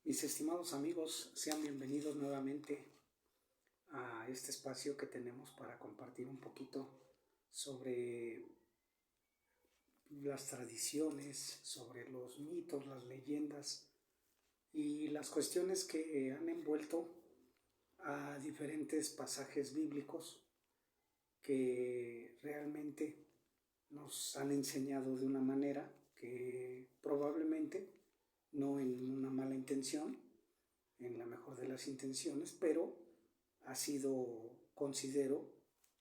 Mis estimados amigos, sean bienvenidos nuevamente a este espacio que tenemos para compartir un poquito sobre las tradiciones, sobre los mitos, las leyendas y las cuestiones que han envuelto a diferentes pasajes bíblicos que realmente nos han enseñado de una manera que probablemente no en una mala intención, en la mejor de las intenciones, pero ha sido, considero,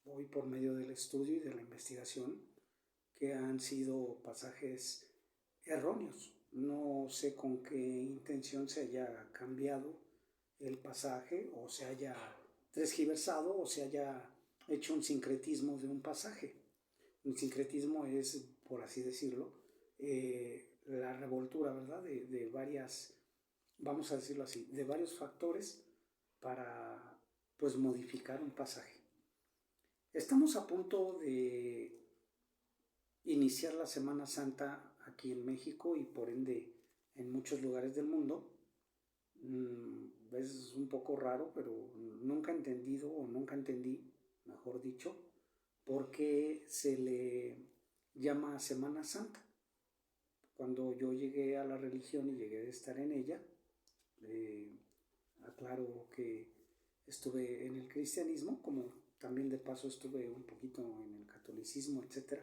hoy por medio del estudio y de la investigación, que han sido pasajes erróneos. No sé con qué intención se haya cambiado el pasaje o se haya transgiversado o se haya hecho un sincretismo de un pasaje. Un sincretismo es, por así decirlo, la revoltura, ¿verdad? De varias, vamos a decirlo así, de varios factores para, pues, modificar un pasaje. Estamos a punto de iniciar la Semana Santa aquí en México y por ende en muchos lugares del mundo. Es un poco raro, pero nunca he entendido o nunca entendí, mejor dicho, por qué se le llama Semana Santa. Cuando yo llegué a la religión y llegué a estar en ella, aclaro que estuve en el cristianismo, como también de paso estuve un poquito en el catolicismo, etc.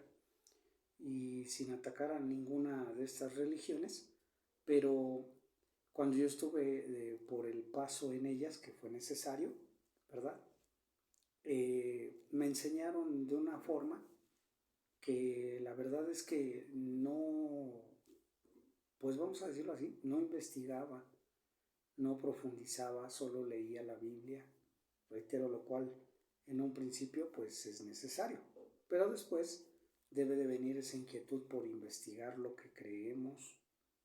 Y sin atacar a ninguna de estas religiones, pero cuando yo estuve por el paso en ellas, que fue necesario, ¿verdad? Me enseñaron de una forma que la verdad es que no, pues vamos a decirlo así, no investigaba, no profundizaba, solo leía la Biblia, reitero, lo cual en un principio pues es necesario, pero después debe de venir esa inquietud por investigar lo que creemos,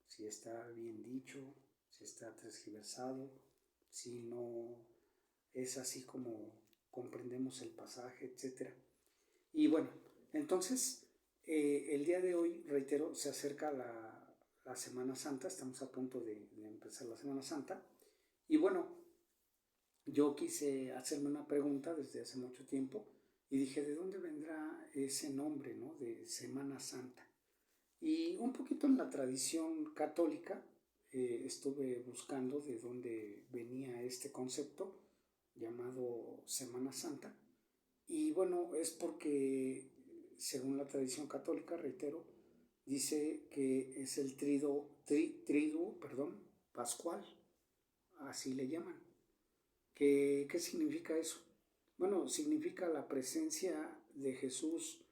si está bien dicho, si está transgiversado, si no es así como comprendemos el pasaje, etc. Y bueno, entonces el día de hoy, reitero, se acerca la Semana Santa, estamos a punto de empezar la Semana Santa. Y bueno, yo quise hacerme una pregunta desde hace mucho tiempo y dije, ¿de dónde vendrá ese nombre, ¿no? De Semana Santa? Y un poquito en la tradición católica estuve buscando de dónde venía este concepto llamado Semana Santa. Y bueno, es porque, según la tradición católica, reitero, dice que es el triduo pascual, así le llaman. ¿Qué significa eso? Bueno, significa la presencia de Jesús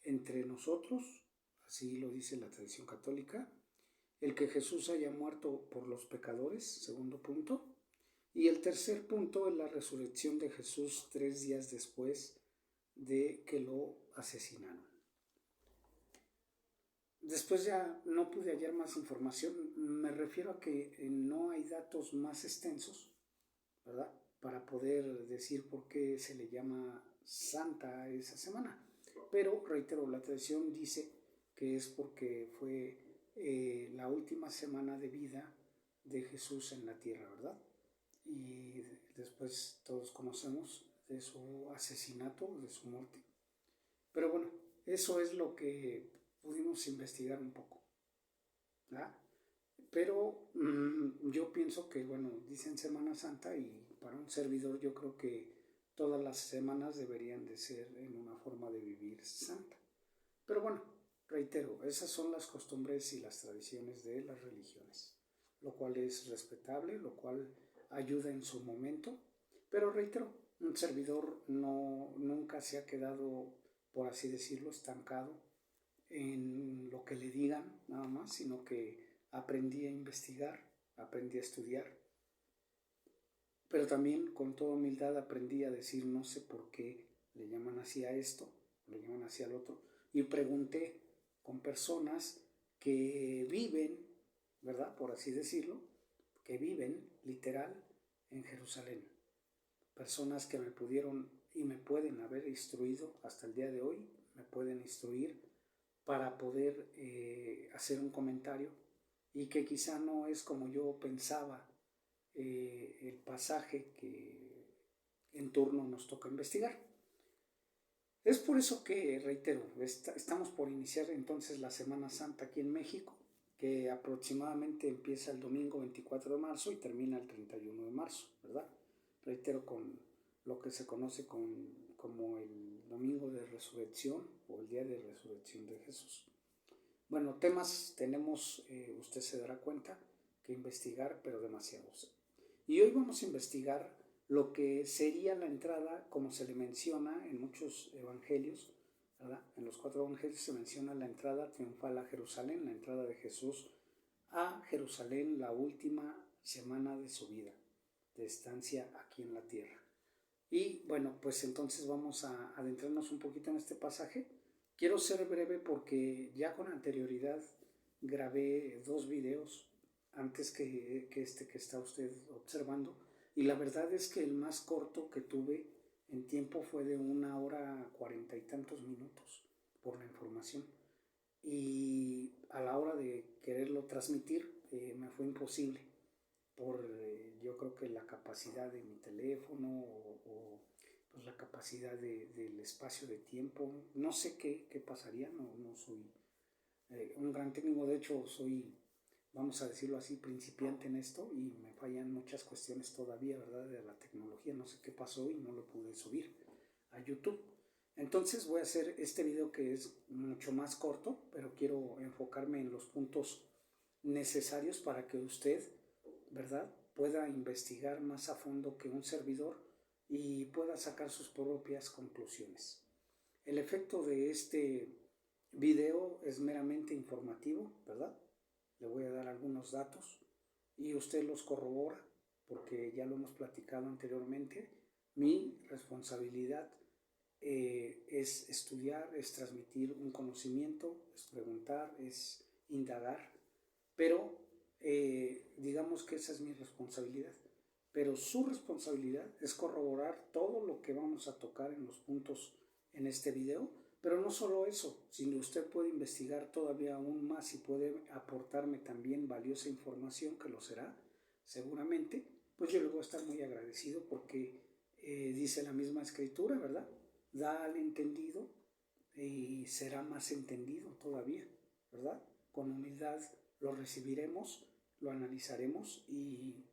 entre nosotros, así lo dice la tradición católica, el que Jesús haya muerto por los pecadores, segundo punto, y el tercer punto es la resurrección de Jesús 3 días después de que lo asesinaron. Después ya no pude hallar más información, me refiero a que no hay datos más extensos, ¿verdad? Para poder decir por qué se le llama Santa esa semana. Pero, reitero, la tradición dice que es porque fue la última semana de vida de Jesús en la tierra, ¿verdad? Y después todos conocemos de su asesinato, de su muerte. Pero bueno, eso es lo que pudimos investigar un poco, ¿verdad? Pero yo pienso que, bueno, dicen Semana Santa y para un servidor yo creo que todas las semanas deberían de ser en una forma de vivir santa. Pero bueno, reitero, esas son las costumbres y las tradiciones de las religiones, lo cual es respetable, lo cual ayuda en su momento, pero reitero, un servidor nunca se ha quedado, por así decirlo, estancado en lo que le digan nada más, sino que aprendí a investigar, aprendí a estudiar, pero también con toda humildad aprendí a decir no sé por qué le llaman así a esto, le llaman así al otro, y pregunté con personas que viven, ¿verdad? Por así decirlo, que viven literal en Jerusalén. Personas que me pudieron y me pueden haber instruido hasta el día de hoy, me pueden instruir para poder hacer un comentario y que quizá no es como yo pensaba el pasaje que en turno nos toca investigar. Es por eso que, reitero, estamos por iniciar entonces la Semana Santa aquí en México, que aproximadamente empieza el domingo 24 de marzo y termina el 31 de marzo, ¿verdad? Reitero, con lo que se conoce como el Domingo de Resurrección o el Día de Resurrección de Jesús. Bueno, temas tenemos, usted se dará cuenta, que investigar, pero demasiados. Y hoy vamos a investigar lo que sería la entrada, como se le menciona en muchos evangelios, ¿verdad? En los 4 evangelios se menciona la entrada triunfal a Jerusalén, la entrada de Jesús a Jerusalén, la última semana de su vida, de estancia aquí en la tierra. Y bueno, pues entonces vamos a adentrarnos un poquito en este pasaje. Quiero ser breve porque ya con anterioridad grabé 2 videos antes que este que está usted observando, y la verdad es que el más corto que tuve en tiempo fue de 1 hora 40 y tantos minutos por la información, y a la hora de quererlo transmitir me fue imposible por yo creo que la capacidad de mi teléfono o pues la capacidad del espacio de tiempo. No sé qué pasaría, no soy un gran técnico, de hecho soy, vamos a decirlo así, principiante en esto y me fallan muchas cuestiones todavía, ¿verdad? De la tecnología, no sé qué pasó y no lo pude subir a YouTube. Entonces voy a hacer este video que es mucho más corto, pero quiero enfocarme en los puntos necesarios para que usted, ¿verdad?, pueda investigar más a fondo que un servidor y pueda sacar sus propias conclusiones. El efecto de este video es meramente informativo, ¿verdad? Le voy a dar algunos datos y usted los corrobora porque ya lo hemos platicado anteriormente. Mi responsabilidad es estudiar, es transmitir un conocimiento, es preguntar, es indagar, pero digamos que esa es mi responsabilidad. Pero su responsabilidad es corroborar todo lo que vamos a tocar en los puntos en este video. Pero no solo eso, sino usted puede investigar todavía aún más y puede aportarme también valiosa información, que lo será seguramente. Pues yo le voy a estar muy agradecido porque dice la misma escritura, ¿verdad? Da al entendido y será más entendido todavía, ¿verdad? Con humildad lo recibiremos, lo analizaremos y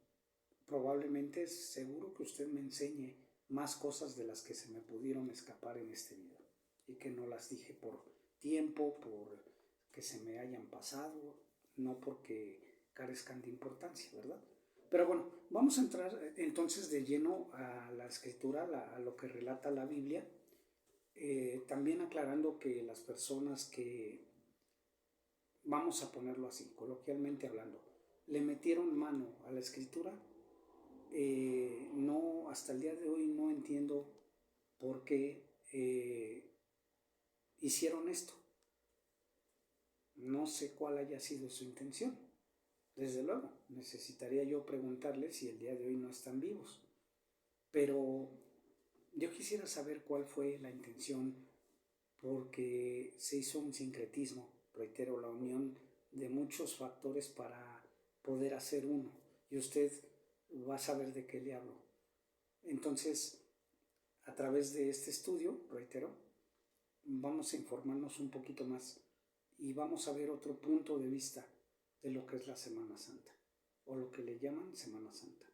probablemente seguro que usted me enseñe más cosas de las que se me pudieron escapar en este video y que no las dije por tiempo, por que se me hayan pasado, no porque carezcan de importancia, ¿verdad? Pero bueno, vamos a entrar entonces de lleno a la escritura, a lo que relata la Biblia, también aclarando que las personas que, vamos a ponerlo así, coloquialmente hablando, le metieron mano a la escritura, no, hasta el día de hoy no entiendo por qué hicieron esto. No sé cuál haya sido su intención. Desde luego, necesitaría yo preguntarles si el día de hoy no están vivos. Pero yo quisiera saber cuál fue la intención, porque se hizo un sincretismo, reitero, la unión de muchos factores para poder hacer uno. Y usted va a saber de qué le hablo. Entonces, a través de este estudio, reitero, vamos a informarnos un poquito más y vamos a ver otro punto de vista de lo que es la Semana Santa, o lo que le llaman Semana Santa,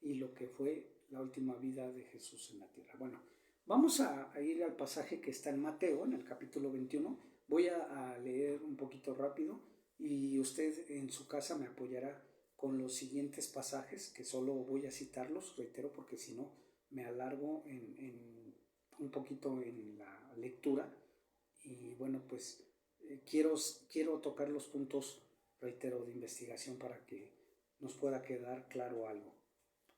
y lo que fue la última vida de Jesús en la tierra. Bueno, vamos a ir al pasaje que está en Mateo, en el capítulo 21. Voy a leer un poquito rápido y usted en su casa me apoyará con los siguientes pasajes, que solo voy a citarlos, reitero, porque si no me alargo un poquito en la lectura. Y bueno, pues quiero tocar los puntos, reitero, de investigación para que nos pueda quedar claro algo.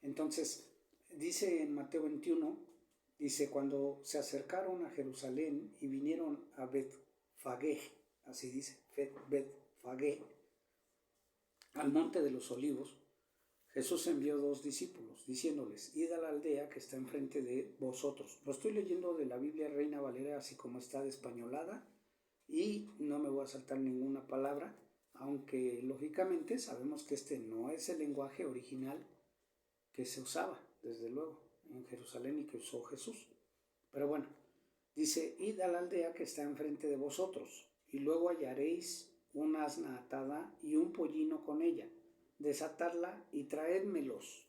Entonces, dice en Mateo 21, dice, cuando se acercaron a Jerusalén y vinieron a Betfagé, así dice, Betfagé, al monte de los olivos, Jesús envió 2 discípulos, diciéndoles, id a la aldea que está enfrente de vosotros. Lo estoy leyendo de la Biblia Reina Valera, así como está despañolada, y no me voy a saltar ninguna palabra, aunque lógicamente sabemos que este no es el lenguaje original que se usaba, desde luego, en Jerusalén y que usó Jesús. Pero bueno, dice, id a la aldea que está enfrente de vosotros, y luego hallaréis una asna atada y un pollino con ella. Desatadla y traédmelos.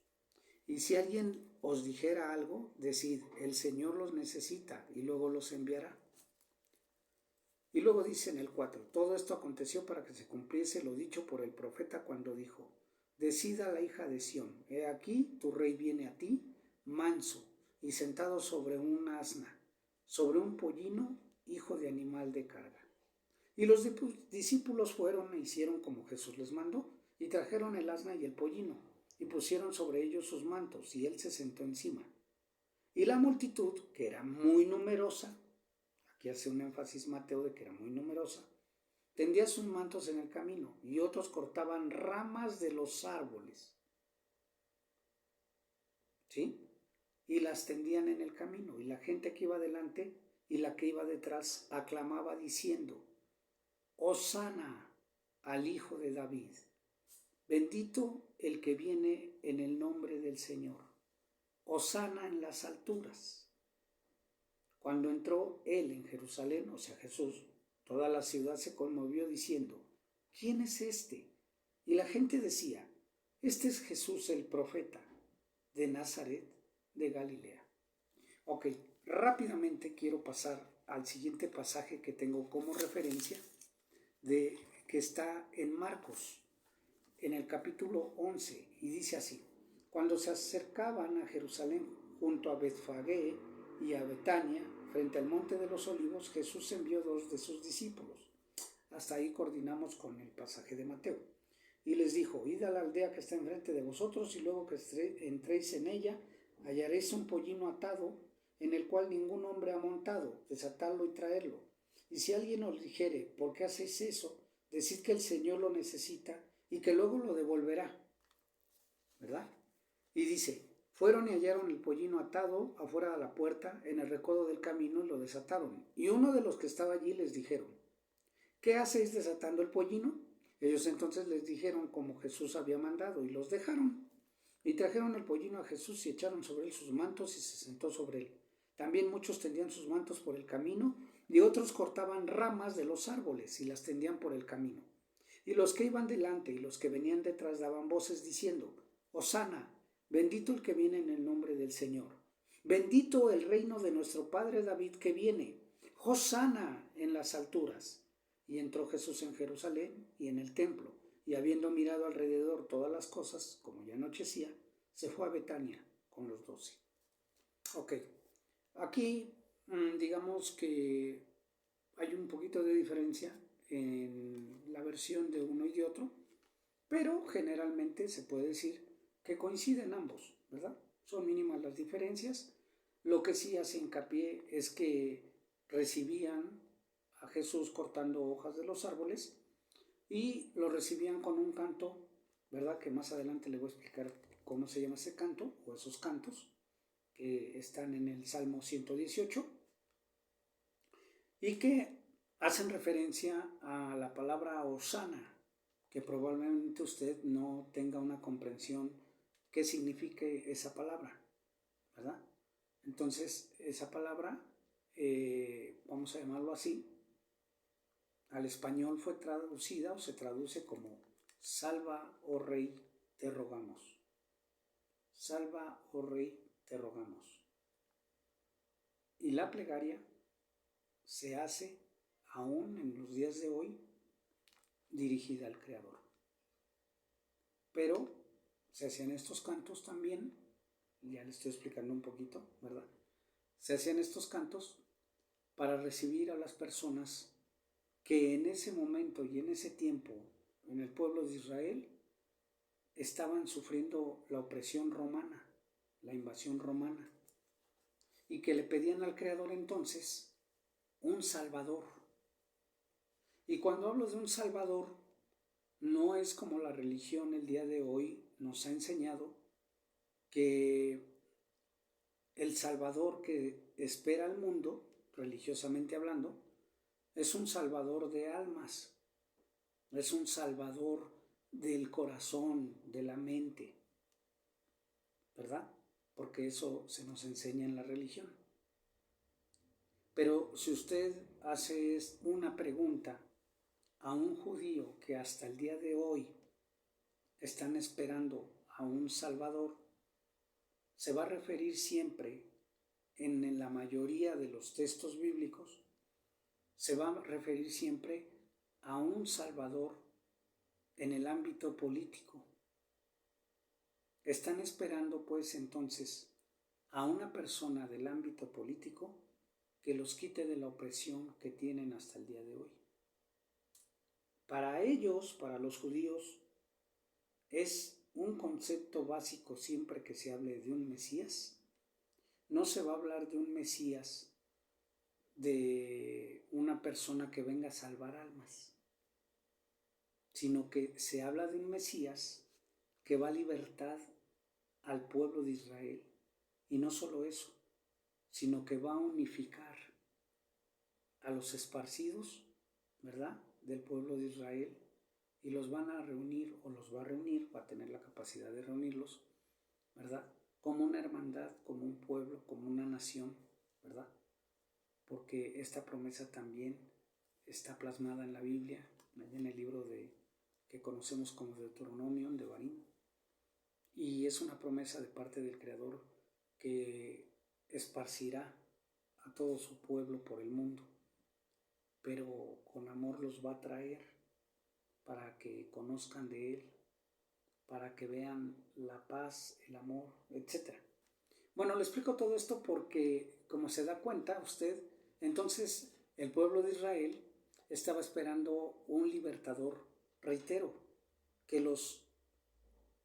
Y si alguien os dijera algo, decid, el Señor los necesita, y luego los enviará. Y luego dice en el 4, todo esto aconteció para que se cumpliese lo dicho por el profeta cuando dijo, decida la hija de Sión, he aquí tu rey viene a ti, manso, y sentado sobre un asna, sobre un pollino, hijo de animal de carga. Y los discípulos fueron e hicieron como Jesús les mandó, y trajeron el asna y el pollino, y pusieron sobre ellos sus mantos, y él se sentó encima. Y la multitud, que era muy numerosa, aquí hace un énfasis Mateo de que era muy numerosa, tendía sus mantos en el camino, y otros cortaban ramas de los árboles, ¿sí? Y las tendían en el camino, y la gente que iba delante y la que iba detrás aclamaba diciendo, Hosana al Hijo de David, bendito el que viene en el nombre del Señor, Hosana en las alturas. Cuando entró él en Jerusalén, o sea Jesús, toda la ciudad se conmovió diciendo, ¿quién es este? Y la gente decía, este es Jesús el profeta de Nazaret de Galilea. Ok, rápidamente quiero pasar al siguiente pasaje que tengo como referencia, que está en Marcos, en el capítulo 11, y dice así, cuando se acercaban a Jerusalén junto a Betfagé y a Betania, frente al monte de los olivos, Jesús envió 2 de sus discípulos. Hasta ahí coordinamos con el pasaje de Mateo. Y les dijo, id a la aldea que está enfrente de vosotros, y luego que entréis en ella, hallaréis un pollino atado, en el cual ningún hombre ha montado, desatadlo y traerlo. Y si alguien os dijere, ¿por qué hacéis eso? Decid que el Señor lo necesita y que luego lo devolverá. ¿Verdad? Y dice, fueron y hallaron el pollino atado afuera de la puerta, en el recodo del camino, y lo desataron. Y uno de los que estaba allí les dijeron, ¿qué hacéis desatando el pollino? Ellos entonces les dijeron como Jesús había mandado, y los dejaron. Y trajeron el pollino a Jesús y echaron sobre él sus mantos, y se sentó sobre él. También muchos tendían sus mantos por el camino, y otros cortaban ramas de los árboles y las tendían por el camino. Y los que iban delante y los que venían detrás daban voces diciendo, Hosana, bendito el que viene en el nombre del Señor. Bendito el reino de nuestro padre David que viene. Hosana en las alturas. Y entró Jesús en Jerusalén y en el templo, y habiendo mirado alrededor todas las cosas, como ya anochecía, se fue a Betania con los 12. Ok, aquí digamos que hay un poquito de diferencia en la versión de uno y de otro, pero generalmente se puede decir que coinciden ambos, ¿verdad? Son mínimas las diferencias. Lo que sí hace hincapié es que recibían a Jesús cortando hojas de los árboles y lo recibían con un canto, ¿verdad? Que más adelante le voy a explicar cómo se llama ese canto o esos cantos que están en el Salmo 118 y que hacen referencia a la palabra Hosana, que probablemente usted no tenga una comprensión qué signifique esa palabra, ¿verdad? Entonces, esa palabra, vamos a llamarlo así, al español fue traducida o se traduce como salva, oh rey, te rogamos. Salva, oh rey, te rogamos. Y la plegaria se hace aún en los días de hoy dirigida al Creador. Pero se hacían estos cantos también, ya le estoy explicando un poquito, ¿verdad? Se hacían estos cantos para recibir a las personas que en ese momento y en ese tiempo en el pueblo de Israel estaban sufriendo la opresión romana, la invasión romana, y que le pedían al Creador entonces un Salvador. Y cuando hablo de un Salvador, no es como la religión el día de hoy nos ha enseñado que el Salvador que espera al mundo, religiosamente hablando, es un Salvador de almas, es un Salvador del corazón, de la mente. ¿verdad? Porque eso se nos enseña en la religión. Pero si usted hace una pregunta a un judío que hasta el día de hoy están esperando a un Salvador, se va a referir siempre, en la mayoría de los textos bíblicos, se va a referir siempre a un Salvador en el ámbito político. Están esperando pues entonces a una persona del ámbito político que los quite de la opresión que tienen hasta el día de hoy. Para ellos, para los judíos, es un concepto básico siempre que se hable de un Mesías. No se va a hablar de un Mesías, de una persona que venga a salvar almas, sino que se habla de un Mesías que va a libertar al pueblo de Israel. Y no solo eso, sino que va a unificar a los esparcidos, ¿verdad?, del pueblo de Israel, y los van a reunir, o los va a reunir, va a tener la capacidad de reunirlos, ¿verdad?, como una hermandad, como un pueblo, como una nación, ¿verdad? Porque esta promesa también está plasmada en la Biblia, en el libro que conocemos como Deuteronomio, de Devarim, y es una promesa de parte del Creador que esparcirá a todo su pueblo por el mundo, pero con amor los va a traer para que conozcan de Él, para que vean la paz, el amor, etc. Bueno, le explico todo esto porque, como se da cuenta usted, entonces el pueblo de Israel estaba esperando un libertador, reitero, que los,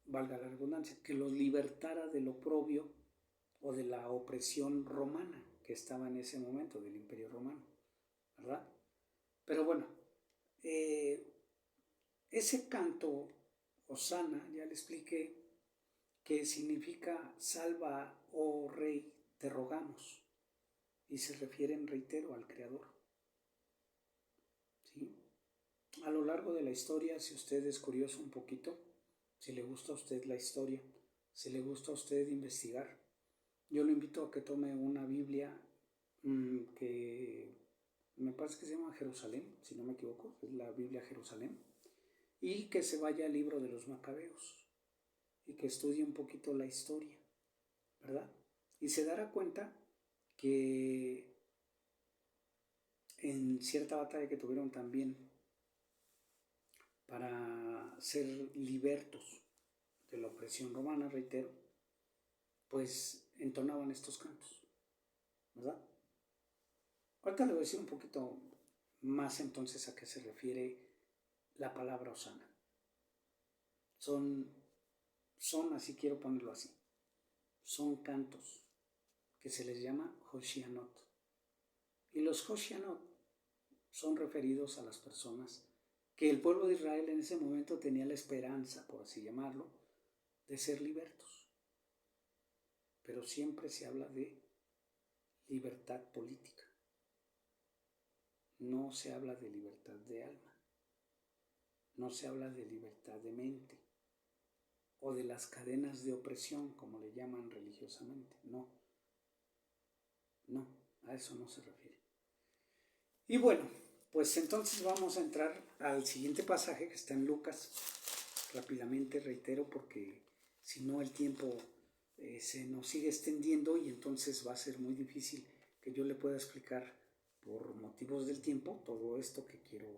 valga la redundancia, que los libertara del oprobio o de la opresión romana que estaba en ese momento, del Imperio Romano, ¿verdad? Pero bueno, ese canto, Hosana, ya le expliqué, que significa salva, oh Rey, te rogamos, y se refieren, reitero, al Creador. ¿Sí? A lo largo de la historia, si usted es curioso un poquito, si le gusta a usted la historia, si le gusta a usted investigar, yo lo invito a que tome una Biblia que me parece que se llama Jerusalén, si no me equivoco, es la Biblia Jerusalén, y que se vaya al libro de los Macabeos y que estudie un poquito la historia, ¿verdad? Y se dará cuenta que en cierta batalla que tuvieron también para ser libertos de la opresión romana, reitero, pues entonaban estos cantos, ¿verdad? Ahorita le voy a decir un poquito más entonces a qué se refiere la palabra Hosana. Son, así quiero ponerlo así, son cantos que se les llama Hoshianot. Y los Hoshianot son referidos a las personas que el pueblo de Israel en ese momento tenía la esperanza, por así llamarlo, de ser libertos. Pero siempre se habla de libertad política. No se habla de libertad de alma. No se habla de libertad de mente o de las cadenas de opresión, como le llaman religiosamente. No, a eso no se refiere. Y bueno, pues entonces vamos a entrar al siguiente pasaje que está en Lucas. Rápidamente reitero porque si no el tiempo se nos sigue extendiendo y entonces va a ser muy difícil que yo le pueda explicar por motivos del tiempo todo esto que quiero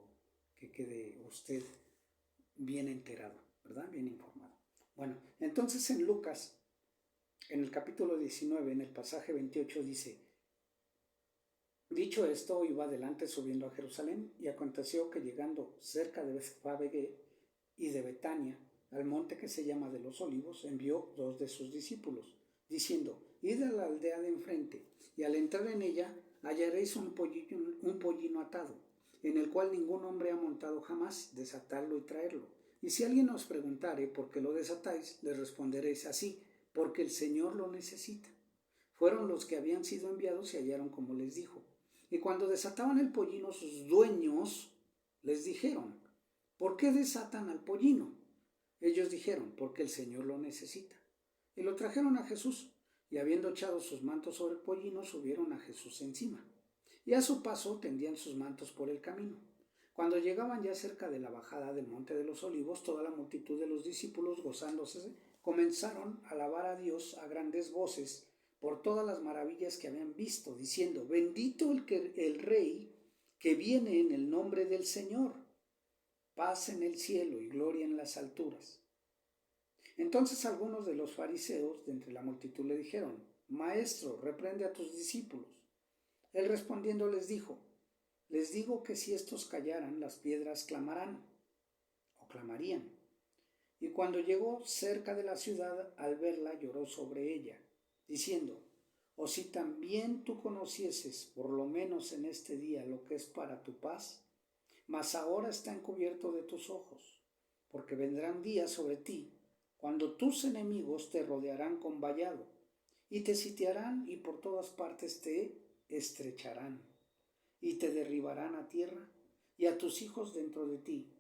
que quede usted bien enterado, ¿verdad? Bien informado. Bueno, entonces en Lucas, en el capítulo 19, en el pasaje 28 dice: dicho esto, iba adelante subiendo a Jerusalén, y aconteció que llegando cerca de Betfagé y de Betania, al monte que se llama de los Olivos, envió 2 de sus discípulos, diciendo: id a la aldea de enfrente, y al entrar en ella hallaréis un pollino atado, en el cual ningún hombre ha montado jamás, desatadlo y traerlo. Y si alguien os preguntare por qué lo desatáis, le responderéis así: porque el Señor lo necesita. Fueron los que habían sido enviados y hallaron como les dijo. Y cuando desataban el pollino, sus dueños les dijeron: ¿por qué desatan al pollino? Ellos dijeron: porque el Señor lo necesita. Y lo trajeron a Jesús, y habiendo echado sus mantos sobre el pollino, subieron a Jesús encima. Y a su paso tendían sus mantos por el camino. Cuando llegaban ya cerca de la bajada del monte de los olivos, toda la multitud de los discípulos, gozándose, comenzaron a alabar a Dios a grandes voces por todas las maravillas que habían visto, diciendo: bendito el Rey que viene en el nombre del Señor, paz en el cielo y gloria en las alturas. Entonces algunos de los fariseos de entre la multitud le dijeron: Maestro, reprende a tus discípulos. Él respondiendo les dijo: les digo que si estos callaran, las piedras clamarán o clamarían. Y cuando llegó cerca de la ciudad, al verla lloró sobre ella, diciendo: o si también tú conocieses, por lo menos en este día, lo que es para tu paz, mas ahora está encubierto de tus ojos, porque vendrán días sobre ti, cuando tus enemigos te rodearán con vallado, y te sitiarán y por todas partes te estrecharán, y te derribarán a tierra, y a tus hijos dentro de ti,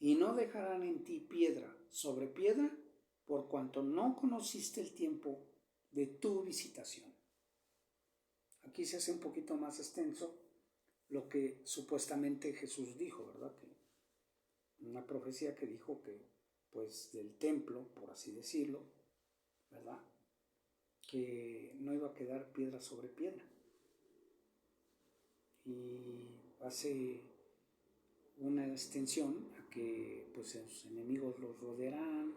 y no dejarán en ti piedra sobre piedra, por cuanto no conociste el tiempo de tu visitación. Aquí se hace un poquito más extenso lo que supuestamente Jesús dijo, ¿verdad? Que una profecía que dijo que, pues, del templo, por así decirlo, ¿verdad? Que no iba a quedar piedra sobre piedra. Y hace una extensión a que, pues, sus enemigos los rodearán,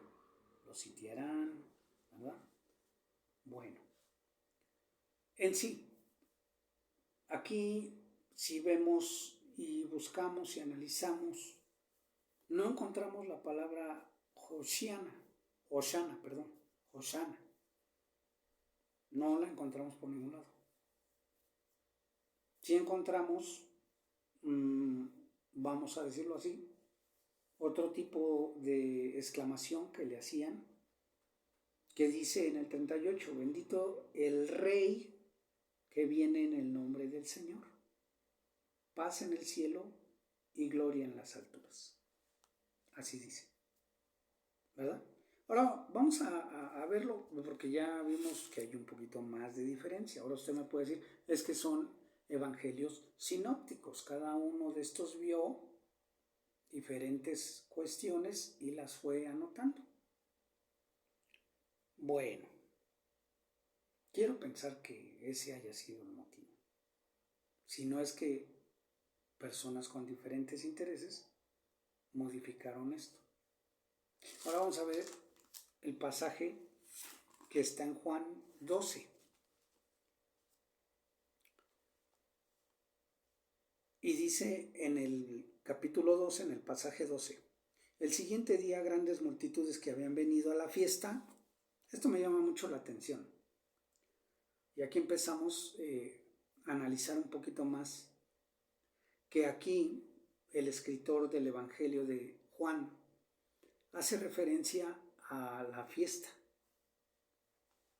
los sitiarán, ¿verdad? Bueno, en sí, aquí si vemos y buscamos y analizamos, no encontramos la palabra Hoshana, no la encontramos por ningún lado. Si encontramos, vamos a decirlo así, otro tipo de exclamación que le hacían, que dice en el 38, bendito el Rey que viene en el nombre del Señor, paz en el cielo y gloria en las alturas. Así dice, ¿verdad? Ahora vamos a verlo, porque ya vimos que hay un poquito más de diferencia. Ahora usted me puede decir, es que son evangelios sinópticos. Cada uno de estos vio diferentes cuestiones y las fue anotando. Bueno, quiero pensar que ese haya sido el motivo. Si no es que personas con diferentes intereses modificaron esto. Ahora vamos a ver el pasaje que está en Juan 12. Y dice en el capítulo 12, en el pasaje 12, el siguiente día grandes multitudes que habían venido a la fiesta. Esto me llama mucho la atención. Y aquí empezamos a analizar un poquito más que aquí el escritor del Evangelio de Juan hace referencia a la fiesta.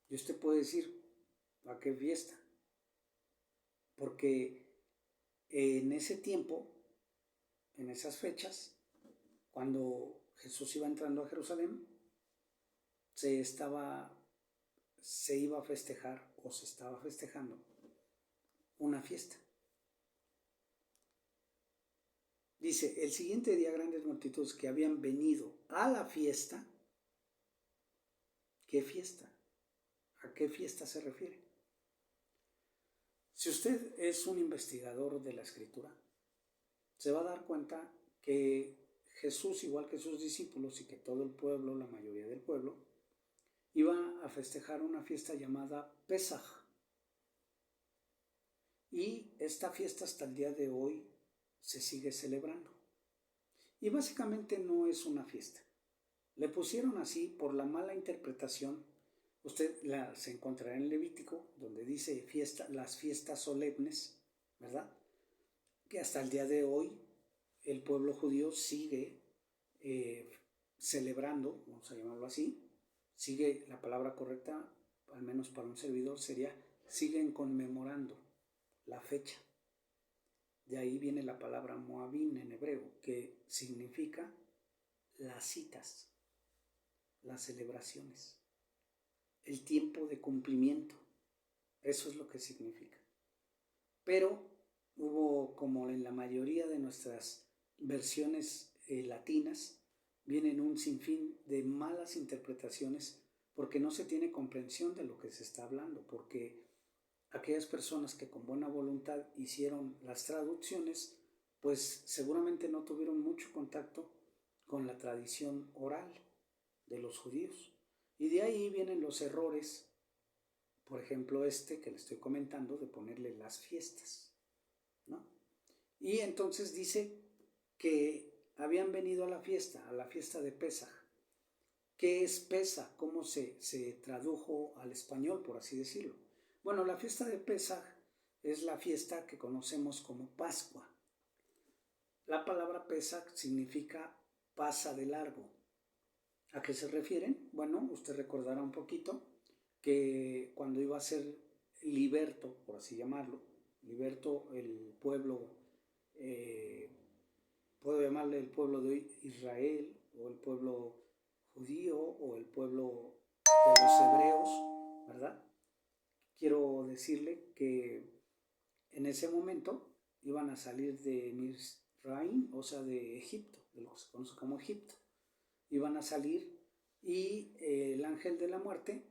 Y usted puede decir, ¿a qué fiesta? Porque en ese tiempo, en esas fechas, cuando Jesús iba entrando a Jerusalén, se iba a festejar o se estaba festejando una fiesta. Dice, el siguiente día grandes multitudes que habían venido a la fiesta. ¿Qué fiesta? ¿A qué fiesta se refiere? Si usted es un investigador de la Escritura, se va a dar cuenta que Jesús, igual que sus discípulos y que todo el pueblo, la mayoría del pueblo, iba a festejar una fiesta llamada Pesaj. Y esta fiesta hasta el día de hoy se sigue celebrando. Y básicamente no es una fiesta. Le pusieron así por la mala interpretación. Usted se encontrará en Levítico, donde dice las fiestas solemnes, ¿verdad? Que hasta el día de hoy el pueblo judío sigue celebrando, vamos a llamarlo así, sigue la palabra correcta, al menos para un servidor, sería siguen conmemorando la fecha. De ahí viene la palabra Moabim en hebreo, que significa las citas, las celebraciones. el tiempo de cumplimiento. Eso es lo que significa. Pero hubo, como en la mayoría de nuestras versiones latinas, vienen un sinfín de malas interpretaciones porque no se tiene comprensión de lo que se está hablando, porque aquellas personas que con buena voluntad hicieron las traducciones, pues seguramente no tuvieron mucho contacto con la tradición oral de los judíos. Y de ahí vienen los errores, por ejemplo que le estoy comentando, de ponerle las fiestas, ¿no? Y entonces dice que habían venido a la fiesta de Pesaj. ¿Qué es Pesaj? ¿Cómo se tradujo al español, por así decirlo? Bueno, la fiesta de Pesaj es la fiesta que conocemos como Pascua. La palabra Pesaj significa pasa de largo. ¿A qué se refieren? Bueno, usted recordará un poquito que cuando iba a ser liberto, por así llamarlo, liberto el pueblo, puedo llamarle el pueblo de Israel, o el pueblo judío, o el pueblo de los hebreos, ¿verdad? Quiero decirle que en ese momento iban a salir de Misraim, o sea, de Egipto, de lo que se conoce como Egipto. Iban a salir y el ángel de la muerte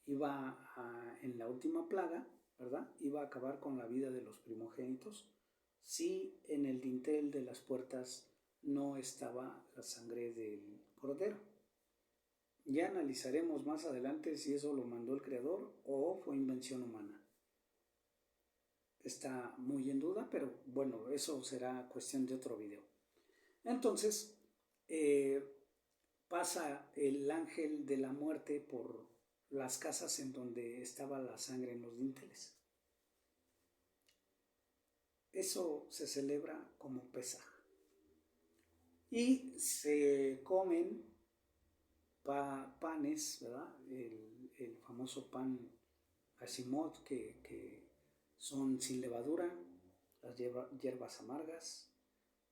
en la última plaga, ¿verdad? Iba a acabar con la vida de los primogénitos si en el dintel de las puertas no estaba la sangre del cordero. Ya analizaremos más adelante si eso lo mandó el Creador o fue invención humana. Está muy en duda, pero bueno, eso será cuestión de otro video. Entonces, pasa el ángel de la muerte por las casas en donde estaba la sangre en los dinteles. Eso se celebra como Pesaj. Y se comen panes, ¿verdad? El famoso pan Hashimot, que son sin levadura, las hierbas amargas,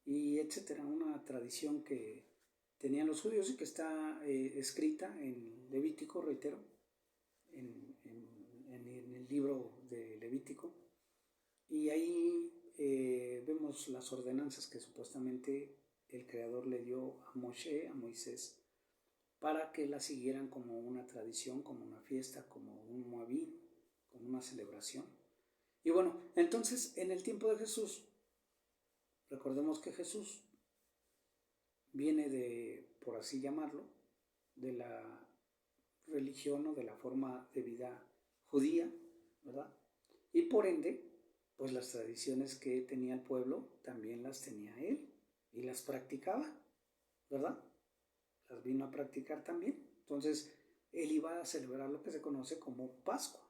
y etcétera. Una tradición que tenían los judíos y que está escrita en Levítico, reitero, en el libro de Levítico. Y ahí vemos las ordenanzas que supuestamente el Creador le dio a Moisés, para que la siguieran como una tradición, como una fiesta, como un moabín, como una celebración. Y bueno, entonces en el tiempo de Jesús, recordemos que Jesús viene de, por así llamarlo, de la religión o de la forma de vida judía, ¿verdad? Y por ende, pues las tradiciones que tenía el pueblo también las tenía él y las practicaba, ¿verdad? Las vino a practicar también. Entonces, él iba a celebrar lo que se conoce como Pascua.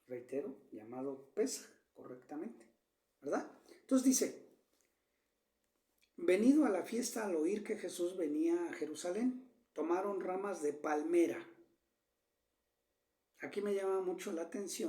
Reitero, llamado Pesaj, correctamente, ¿verdad? Entonces dice, venido a la fiesta al oír que Jesús venía a Jerusalén, tomaron ramas de palmera. Aquí me llama mucho la atención